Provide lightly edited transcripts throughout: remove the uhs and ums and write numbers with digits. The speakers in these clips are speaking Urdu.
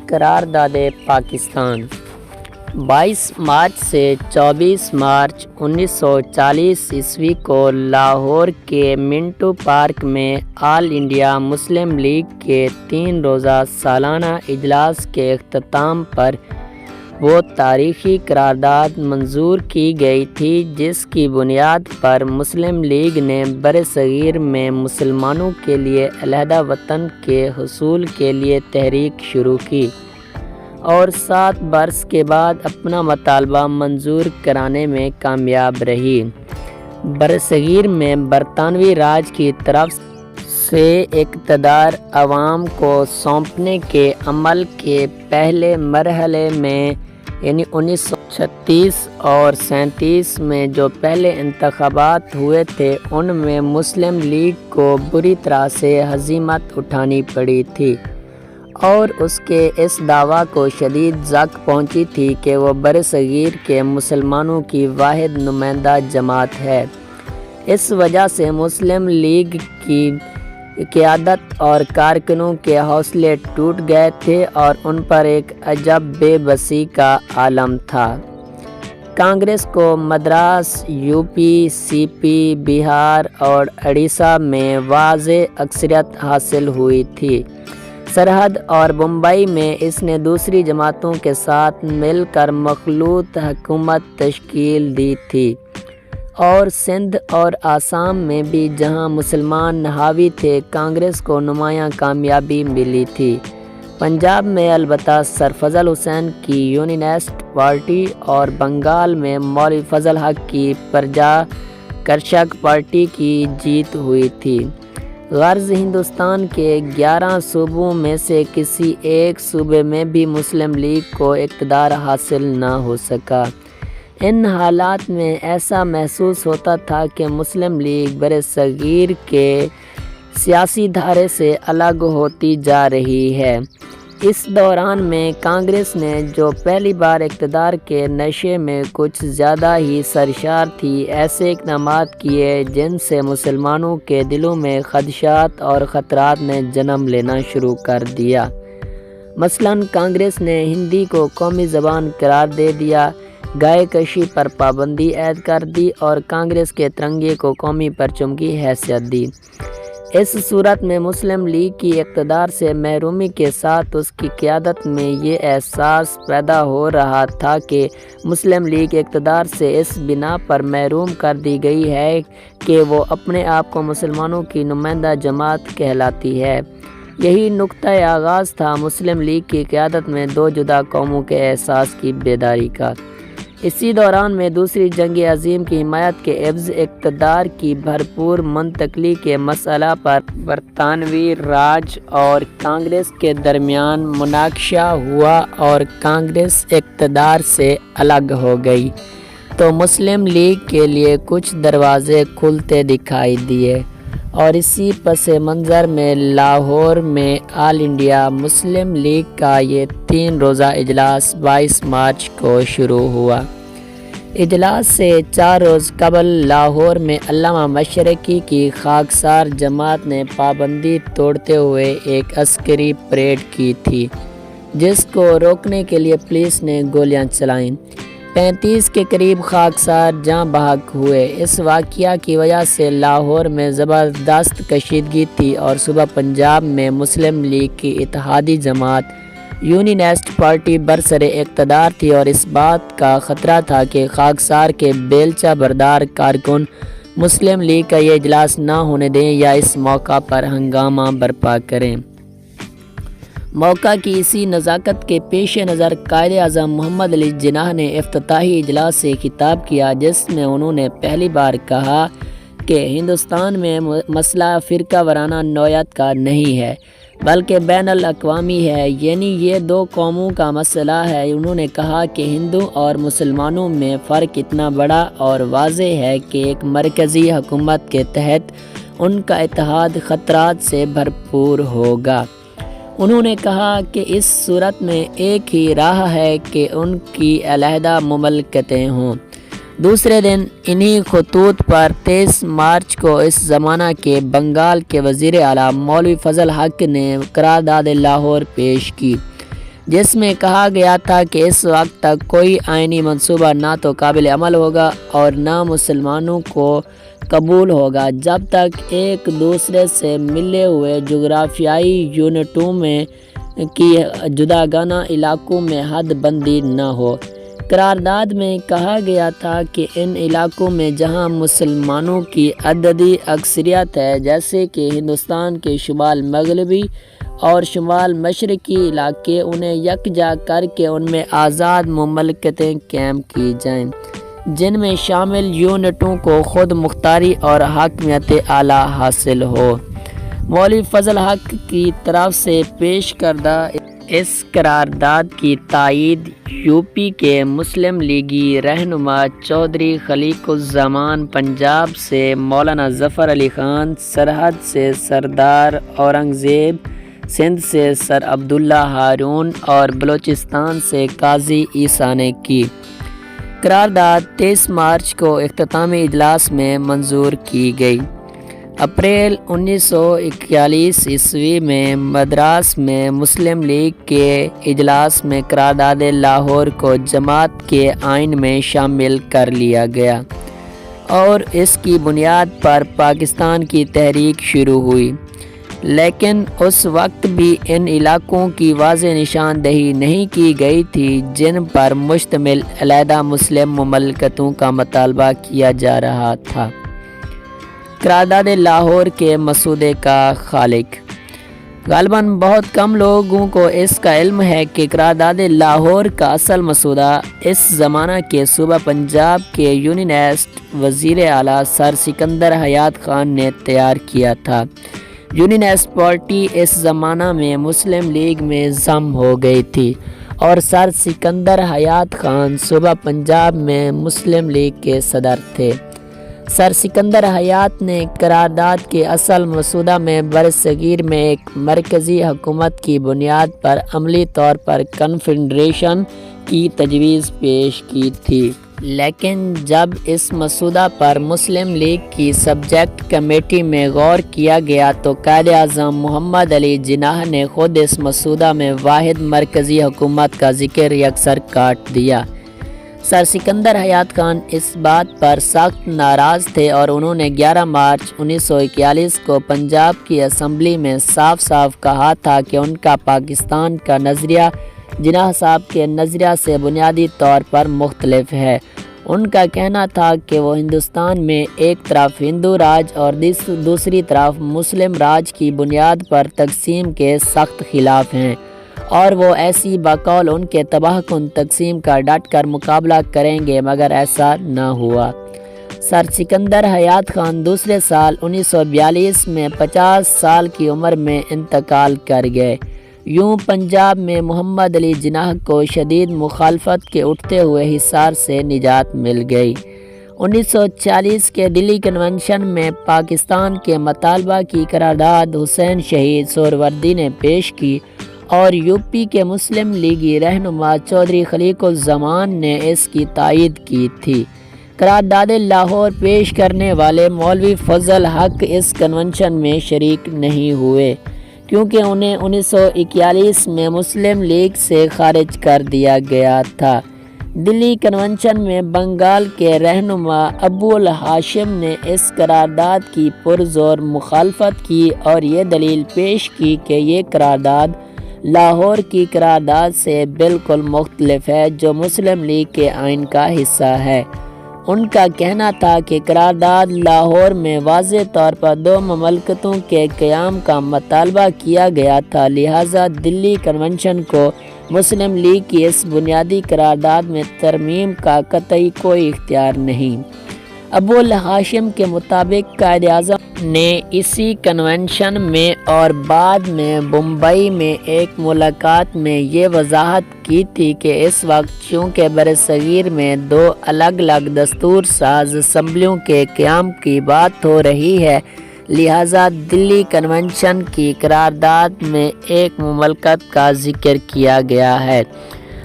قرارداد پاکستان 22 مارچ سے 24 مارچ 1940 عیسوی کو لاہور کے منٹو پارک میں آل انڈیا مسلم لیگ کے 3 روزہ سالانہ اجلاس کے اختتام پر وہ تاریخی قرارداد منظور کی گئی تھی جس کی بنیاد پر مسلم لیگ نے برصغیر میں مسلمانوں کے لیے علیحدہ وطن کے حصول کے لیے تحریک شروع کی اور 7 برس کے بعد اپنا مطالبہ منظور کرانے میں کامیاب رہی۔ برصغیر میں برطانوی راج کی طرف سے اقتدار عوام کو سونپنے کے عمل کے پہلے مرحلے میں یعنی 1936 اور 37 میں جو پہلے انتخابات ہوئے تھے ان میں مسلم لیگ کو بری طرح سے ہزیمت اٹھانی پڑی تھی اور اس کے اس دعویٰ کو شدید ذک پہنچی تھی کہ وہ برصغیر کے مسلمانوں کی واحد نمائندہ جماعت ہے۔ اس وجہ سے مسلم لیگ کی قیادت اور کارکنوں کے حوصلے ٹوٹ گئے تھے اور ان پر ایک عجب بے بسی کا عالم تھا۔ کانگریس کو مدراس، یو پی، سی پی، بہار اور اڑیسہ میں واضح اکثریت حاصل ہوئی تھی۔ سرحد اور بمبئی میں اس نے دوسری جماعتوں کے ساتھ مل کر مخلوط حکومت تشکیل دی تھی اور سندھ اور آسام میں بھی جہاں مسلمان حاوی تھے کانگریس کو نمایاں کامیابی ملی تھی۔ پنجاب میں البتہ سر فضل حسین کی یونینسٹ پارٹی اور بنگال میں مولوی فضل حق کی پرجا کرشک پارٹی کی جیت ہوئی تھی۔ غرض ہندوستان کے 11 صوبوں میں سے کسی ایک صوبے میں بھی مسلم لیگ کو اقتدار حاصل نہ ہو سکا۔ ان حالات میں ایسا محسوس ہوتا تھا کہ مسلم لیگ برصغیر کے سیاسی دھارے سے الگ ہوتی جا رہی ہے۔ اس دوران میں کانگریس نے جو پہلی بار اقتدار کے نشے میں کچھ زیادہ ہی سرشار تھی ایسے اقدامات کیے جن سے مسلمانوں کے دلوں میں خدشات اور خطرات نے جنم لینا شروع کر دیا۔ مثلاً کانگریس نے ہندی کو قومی زبان قرار دے دیا، گائے کشی پر پابندی عائد کر دی اور کانگریس کے ترنگے کو قومی پرچم کی حیثیت دی۔ اس صورت میں مسلم لیگ کی اقتدار سے محرومی کے ساتھ اس کی قیادت میں یہ احساس پیدا ہو رہا تھا کہ مسلم لیگ اقتدار سے اس بنا پر محروم کر دی گئی ہے کہ وہ اپنے آپ کو مسلمانوں کی نمائندہ جماعت کہلاتی ہے۔ یہی نقطہ آغاز تھا مسلم لیگ کی قیادت میں 2 جدا قوموں کے احساس کی بیداری کا۔ اسی دوران میں دوسری جنگ عظیم کی حمایت کے عوض اقتدار کی بھرپور منتقلی کے مسئلہ پر برطانوی راج اور کانگریس کے درمیان مناقشہ ہوا اور کانگریس اقتدار سے الگ ہو گئی تو مسلم لیگ کے لیے کچھ دروازے کھلتے دکھائی دیے اور اسی پس منظر میں لاہور میں آل انڈیا مسلم لیگ کا یہ 3 روزہ اجلاس 22 مارچ کو شروع ہوا۔ اجلاس سے 4 روز قبل لاہور میں علامہ مشرقی کی خاکسار جماعت نے پابندی توڑتے ہوئے ایک عسکری پریڈ کی تھی جس کو روکنے کے لیے پولیس نے گولیاں چلائیں۔ 35 کے قریب خاکسار جاں بحق ہوئے۔ اس واقعہ کی وجہ سے لاہور میں زبردست کشیدگی تھی اور صوبہ پنجاب میں مسلم لیگ کی اتحادی جماعت یونینسٹ پارٹی برسر اقتدار تھی اور اس بات کا خطرہ تھا کہ خاکسار کے بیلچہ بردار کارکن مسلم لیگ کا یہ اجلاس نہ ہونے دیں یا اس موقع پر ہنگامہ برپا کریں۔ موقع کی اسی نزاکت کے پیش نظر قائد اعظم محمد علی جناح نے افتتاحی اجلاس سے خطاب کیا جس میں انہوں نے پہلی بار کہا کہ ہندوستان میں مسئلہ فرقہ وارانہ نوعیت کا نہیں ہے بلکہ بین الاقوامی ہے، یعنی یہ 2 قوموں کا مسئلہ ہے۔ انہوں نے کہا کہ ہندو اور مسلمانوں میں فرق اتنا بڑا اور واضح ہے کہ ایک مرکزی حکومت کے تحت ان کا اتحاد خطرات سے بھرپور ہوگا۔ انہوں نے کہا کہ اس صورت میں ایک ہی راہ ہے کہ ان کی علیحدہ مملکتیں ہوں۔ دوسرے دن انہی خطوط پر 23 مارچ کو اس زمانہ کے بنگال کے وزیر اعلیٰ مولوی فضل حق نے قرارداد لاہور پیش کی۔ جس میں کہا گیا تھا کہ اس وقت تک کوئی آئینی منصوبہ نہ تو قابل عمل ہوگا اور نہ مسلمانوں کو قبول ہوگا جب تک ایک دوسرے سے ملے ہوئے جغرافیائی یونٹوں میں کی جداگانہ علاقوں میں حد بندی نہ ہو۔ قرارداد میں کہا گیا تھا کہ ان علاقوں میں جہاں مسلمانوں کی عددی اکثریت ہے، جیسے کہ ہندوستان کے شمال مغربی اور شمال مشرقی علاقے، انہیں یکجا کر کے ان میں آزاد مملکتیں قائم کی جائیں، جن میں شامل یونٹوں کو خود مختاری اور حاکمیت اعلیٰ حاصل ہو۔ مولوی فضل حق کی طرف سے پیش کردہ اس قرارداد کی تائید یو پی کے مسلم لیگی رہنما چودھری خلیق الزمان، پنجاب سے مولانا ظفر علی خان، سرحد سے سردار اورنگزیب، سندھ سے سر عبداللہ ہارون اور بلوچستان سے قاضی عیسیٰ نے کی۔ قرارداد 23 مارچ کو اختتامی اجلاس میں منظور کی گئی۔ اپریل 1941 عیسوی میں مدراس میں مسلم لیگ کے اجلاس میں قرارداد لاہور کو جماعت کے آئین میں شامل کر لیا گیا اور اس کی بنیاد پر پاکستان کی تحریک شروع ہوئی، لیکن اس وقت بھی ان علاقوں کی واضح نشاندہی نہیں کی گئی تھی جن پر مشتمل علیحدہ مسلم مملکتوں کا مطالبہ کیا جا رہا تھا۔ قرارداد لاہور کے مسودے کا خالق۔ غالباً بہت کم لوگوں کو اس کا علم ہے کہ قرارداد لاہور کا اصل مسودہ اس زمانہ کے صوبہ پنجاب کے یونینسٹ وزیر اعلیٰ سر سکندر حیات خان نے تیار کیا تھا۔ یونینسٹ پارٹی اس زمانہ میں مسلم لیگ میں ضم ہو گئی تھی اور سر سکندر حیات خان صوبہ پنجاب میں مسلم لیگ کے صدر تھے۔ سر سکندر حیات نے قرارداد کے اصل مسودہ میں برصغیر میں ایک مرکزی حکومت کی بنیاد پر عملی طور پر کنفیڈریشن کی تجویز پیش کی تھی، لیکن جب اس مسودہ پر مسلم لیگ کی سبجیکٹ کمیٹی میں غور کیا گیا تو قائد اعظم محمد علی جناح نے خود اس مسودہ میں واحد مرکزی حکومت کا ذکر یکسر کاٹ دیا۔ سر سکندر حیات خان اس بات پر سخت ناراض تھے اور انہوں نے 11 مارچ 1941 کو پنجاب کی اسمبلی میں صاف صاف کہا تھا کہ ان کا پاکستان کا نظریہ جناح صاحب کے نظریہ سے بنیادی طور پر مختلف ہے۔ ان کا کہنا تھا کہ وہ ہندوستان میں ایک طرف ہندو راج اور دوسری طرف مسلم راج کی بنیاد پر تقسیم کے سخت خلاف ہیں اور وہ ایسی بقول ان کے تباہ کن تقسیم کا ڈٹ کر مقابلہ کریں گے، مگر ایسا نہ ہوا۔ سر سکندر حیات خان دوسرے سال 1942 میں 50 سال کی عمر میں انتقال کر گئے۔ یوں پنجاب میں محمد علی جناح کو شدید مخالفت کے اٹھتے ہوئے حصار سے نجات مل گئی۔ 1940 کے دلی کنونشن میں پاکستان کے مطالبہ کی قرارداد حسین شہید سہروردی نے پیش کی اور یو پی کے مسلم لیگی رہنما چودھری خلیق الزمان نے اس کی تائید کی تھی۔ قرارداد لاہور پیش کرنے والے مولوی فضل حق اس کنونشن میں شریک نہیں ہوئے کیونکہ انہیں 1941 میں مسلم لیگ سے خارج کر دیا گیا تھا۔ دلی کنونشن میں بنگال کے رہنما ابو الہاشم نے اس قرارداد کی پرزور مخالفت کی اور یہ دلیل پیش کی کہ یہ قرارداد لاہور کی قرارداد سے بالکل مختلف ہے جو مسلم لیگ کے آئین کا حصہ ہے۔ ان کا کہنا تھا کہ قرارداد لاہور میں واضح طور پر دو مملکتوں کے قیام کا مطالبہ کیا گیا تھا، لہٰذا دلی کنونشن کو مسلم لیگ کی اس بنیادی قرارداد میں ترمیم کا قطعی کوئی اختیار نہیں۔ ابو الہاشم کے مطابق قائد اعظم نے اسی کنونشن میں اور بعد میں بمبئی میں ایک ملاقات میں یہ وضاحت کی تھی کہ اس وقت چونکہ برصغیر میں دو الگ الگ دستور ساز اسمبلیوں کے قیام کی بات ہو رہی ہے، لہٰذا دلی کنونشن کی قرارداد میں ایک مملکت کا ذکر کیا گیا ہے۔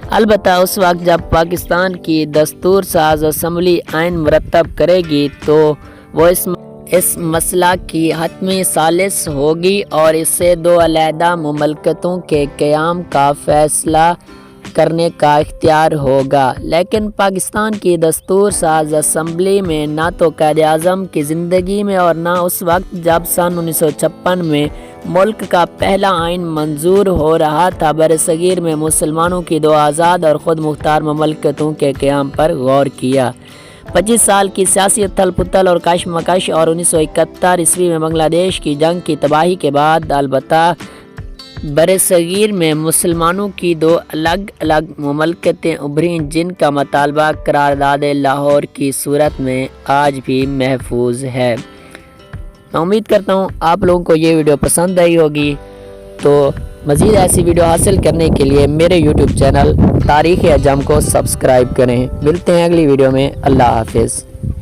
البتہ اس وقت جب پاکستان کی دستور ساز اسمبلی آئین مرتب کرے گی تو وہ اس مسئلہ کی حتمی ثالث ہوگی اور اسے 2 علیحدہ مملکتوں کے قیام کا فیصلہ کرنے کا اختیار ہوگا، لیکن پاکستان کی دستور ساز اسمبلی میں نہ تو قائد اعظم کی زندگی میں اور نہ اس وقت جب سن 1956 میں ملک کا پہلا آئین منظور ہو رہا تھا برصغیر میں مسلمانوں کی 2 آزاد اور خود مختار مملکتوں کے قیام پر غور کیا۔ 25 سال کی سیاسی اتھل پتھل اور کشمکش اور 1971 عیسوی میں بنگلہ دیش کی جنگ کی تباہی کے بعد البتہ برصغیر میں مسلمانوں کی 2 الگ الگ مملکتیں ابھریں جن کا مطالبہ قرارداد لاہور کی صورت میں آج بھی محفوظ ہے۔ میں امید کرتا ہوں آپ لوگوں کو یہ ویڈیو پسند آئی ہوگی، تو مزید ایسی ویڈیو حاصل کرنے کے لیے میرے یوٹیوب چینل تاریخ عجم کو سبسکرائب کریں۔ ملتے ہیں اگلی ویڈیو میں، اللہ حافظ۔